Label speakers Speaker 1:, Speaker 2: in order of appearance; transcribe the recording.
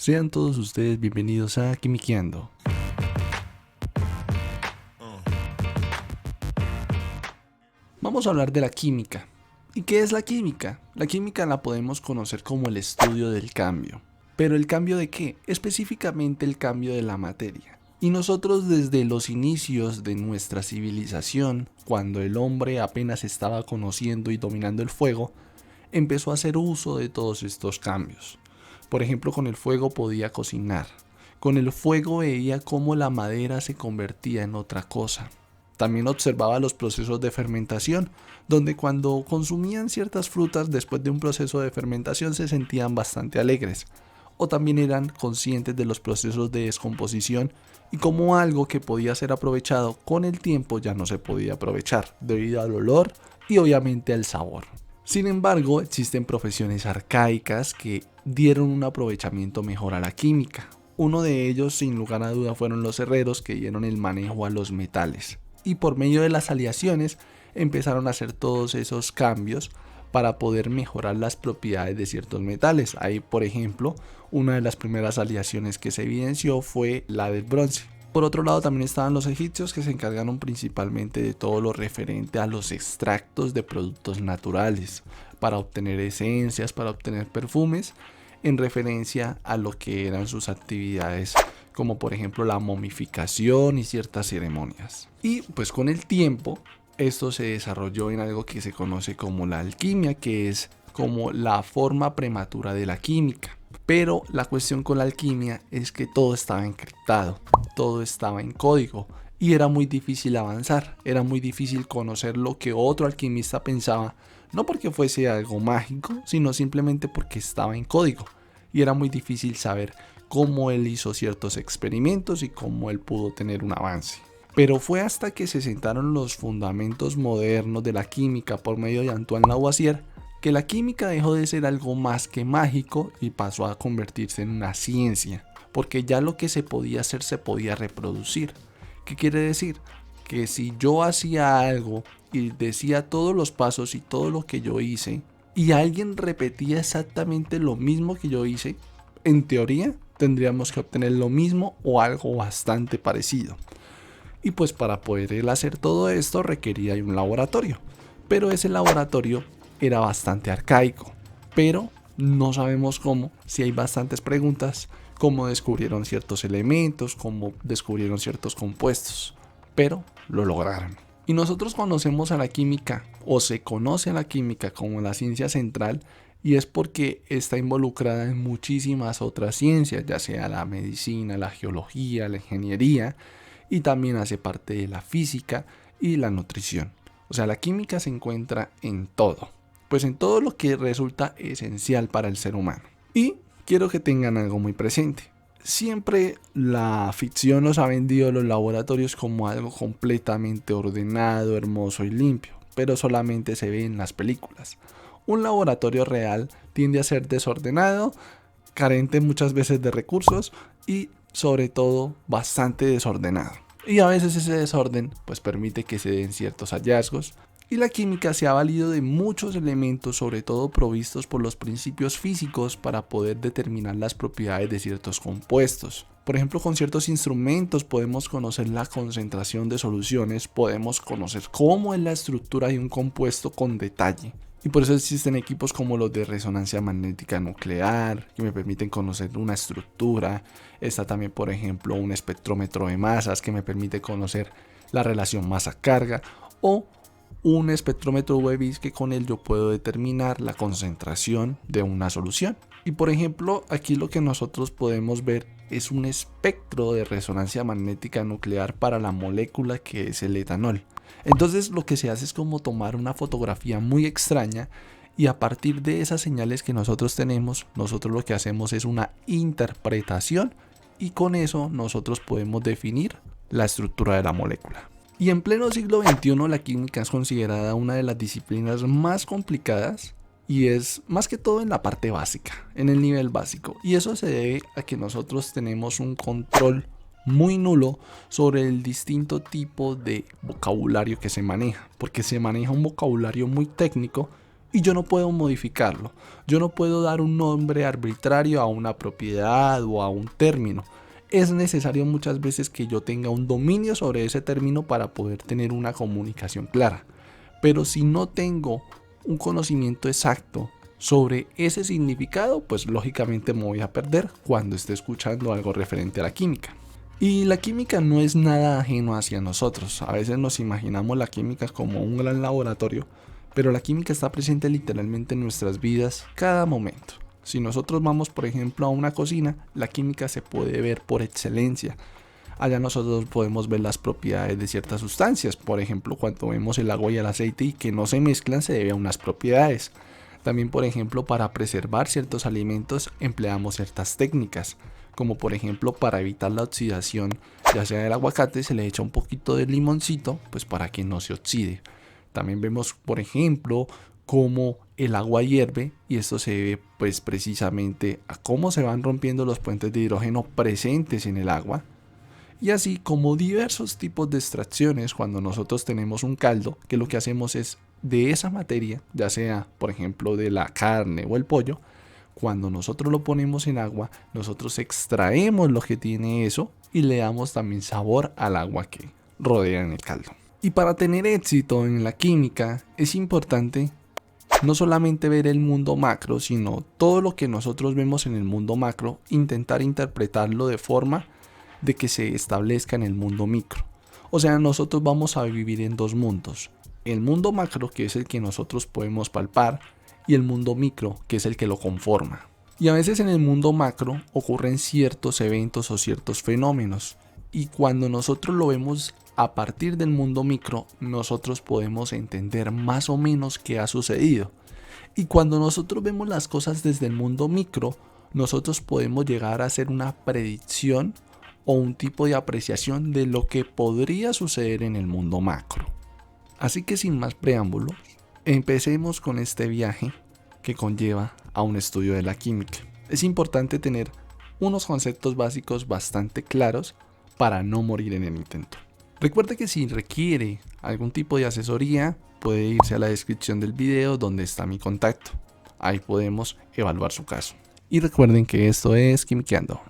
Speaker 1: Sean todos ustedes bienvenidos a Quimiqueando. Vamos a hablar de la química. ¿Y qué es la química? La química la podemos conocer como el estudio del cambio. ¿Pero el cambio de qué? Específicamente el cambio de la materia. Y nosotros desde los inicios de nuestra civilización, cuando el hombre apenas estaba conociendo y dominando el fuego, empezó a hacer uso de todos estos cambios. Por ejemplo, con el fuego podía cocinar. Con el fuego veía cómo la madera se convertía en otra cosa. También observaba los procesos de fermentación, donde cuando consumían ciertas frutas después de un proceso de fermentación se sentían bastante alegres. O también eran conscientes de los procesos de descomposición y como algo que podía ser aprovechado con el tiempo ya no se podía aprovechar, debido al olor y obviamente al sabor. Sin embargo, existen profesiones arcaicas que dieron un aprovechamiento mejor a la química. Uno de ellos, sin lugar a duda, fueron los herreros que dieron el manejo a los metales. Y por medio de las aleaciones empezaron a hacer todos esos cambios para poder mejorar las propiedades de ciertos metales. Ahí, por ejemplo, una de las primeras aleaciones que se evidenció fue la del bronce. Por otro lado, también estaban los egipcios, que se encargaron principalmente de todo lo referente a los extractos de productos naturales para obtener esencias, para obtener perfumes, en referencia a lo que eran sus actividades, como por ejemplo la momificación y ciertas ceremonias. Y pues con el tiempo esto se desarrolló en algo que se conoce como la alquimia, que es como la forma prematura de la química. Pero la cuestión con la alquimia es que todo estaba encriptado, todo estaba en código y era muy difícil avanzar, era muy difícil conocer lo que otro alquimista pensaba, no porque fuese algo mágico, sino simplemente porque estaba en código y era muy difícil saber cómo él hizo ciertos experimentos y cómo él pudo tener un avance. Pero fue hasta que se sentaron los fundamentos modernos de la química por medio de Antoine Lavoisier que la química dejó de ser algo más que mágico y pasó a convertirse en una ciencia, porque ya lo que se podía hacer se podía reproducir. ¿Qué quiere decir? Que si yo hacía algo y decía todos los pasos y todo lo que yo hice, y alguien repetía exactamente lo mismo que yo hice, en teoría tendríamos que obtener lo mismo o algo bastante parecido. Y pues para poder hacer todo esto requería un laboratorio, pero ese laboratorio era bastante arcaico, pero no sabemos cómo, si hay bastantes preguntas, cómo descubrieron ciertos elementos, cómo descubrieron ciertos compuestos, pero lo lograron. Y nosotros conocemos a la química, o se conoce a la química como la ciencia central, y es porque está involucrada en muchísimas otras ciencias, ya sea la medicina, la geología, la ingeniería, y también hace parte de la física y la nutrición. O sea, la química se encuentra en todo, pues en todo lo que resulta esencial para el ser humano. Y quiero que tengan algo muy presente. Siempre la ficción nos ha vendido los laboratorios como algo completamente ordenado, hermoso y limpio, pero solamente se ve en las películas. Un laboratorio real tiende a ser desordenado, carente muchas veces de recursos y sobre todo bastante desordenado. Y a veces ese desorden pues permite que se den ciertos hallazgos. Y la química se ha valido de muchos elementos, sobre todo provistos por los principios físicos, para poder determinar las propiedades de ciertos compuestos. Por ejemplo, con ciertos instrumentos podemos conocer la concentración de soluciones, podemos conocer cómo es la estructura de un compuesto con detalle. Y por eso existen equipos como los de resonancia magnética nuclear, que me permiten conocer una estructura. Está también, por ejemplo, un espectrómetro de masas, que me permite conocer la relación masa-carga, o un espectrómetro UV que con él yo puedo determinar la concentración de una solución. Y por ejemplo, aquí lo que nosotros podemos ver es un espectro de resonancia magnética nuclear para la molécula que es el etanol. Entonces lo que se hace es como tomar una fotografía muy extraña y a partir de esas señales que nosotros tenemos, nosotros lo que hacemos es una interpretación y con eso nosotros podemos definir la estructura de la molécula. Y en pleno siglo XXI la química es considerada una de las disciplinas más complicadas y es más que todo en la parte básica, en el nivel básico. Y eso se debe a que nosotros tenemos un control muy nulo sobre el distinto tipo de vocabulario que se maneja, porque se maneja un vocabulario muy técnico y yo no puedo modificarlo. Yo no puedo dar un nombre arbitrario a una propiedad o a un término. Es necesario muchas veces que yo tenga un dominio sobre ese término para poder tener una comunicación clara. Pero si no tengo un conocimiento exacto sobre ese significado, pues lógicamente me voy a perder cuando esté escuchando algo referente a la química. Y la química no es nada ajeno hacia nosotros. A veces nos imaginamos la química como un gran laboratorio, pero la química está presente literalmente en nuestras vidas cada momento. Si nosotros vamos, por ejemplo, a una cocina, la química se puede ver por excelencia. Allá nosotros podemos ver las propiedades de ciertas sustancias. Por ejemplo, cuando vemos el agua y el aceite y que no se mezclan, se debe a unas propiedades. También, por ejemplo, para preservar ciertos alimentos empleamos ciertas técnicas, como por ejemplo para evitar la oxidación, ya sea del aguacate, se le echa un poquito de limoncito, pues para que no se oxide. También vemos, por ejemplo, cómo el agua hierve, y esto se debe pues precisamente a cómo se van rompiendo los puentes de hidrógeno presentes en el agua. Y así como diversos tipos de extracciones cuando nosotros tenemos un caldo, que lo que hacemos es de esa materia, ya sea por ejemplo de la carne o el pollo, cuando nosotros lo ponemos en agua, nosotros extraemos lo que tiene eso y le damos también sabor al agua que rodea en el caldo. Y para tener éxito en la química es importante no solamente ver el mundo macro, sino todo lo que nosotros vemos en el mundo macro, intentar interpretarlo de forma de que se establezca en el mundo micro. O sea, nosotros vamos a vivir en dos mundos. El mundo macro, que es el que nosotros podemos palpar, y el mundo micro, que es el que lo conforma. Y a veces en el mundo macro ocurren ciertos eventos o ciertos fenómenos. Y cuando nosotros lo vemos a partir del mundo micro, nosotros podemos entender más o menos qué ha sucedido. Y cuando nosotros vemos las cosas desde el mundo micro, nosotros podemos llegar a hacer una predicción o un tipo de apreciación de lo que podría suceder en el mundo macro. Así que sin más preámbulos, empecemos con este viaje que conlleva a un estudio de la química. Es importante tener unos conceptos básicos bastante claros para no morir en el intento. Recuerde que si requiere algún tipo de asesoría, puede irse a la descripción del video donde está mi contacto. Ahí podemos evaluar su caso. Y recuerden que esto es Quimiqueando.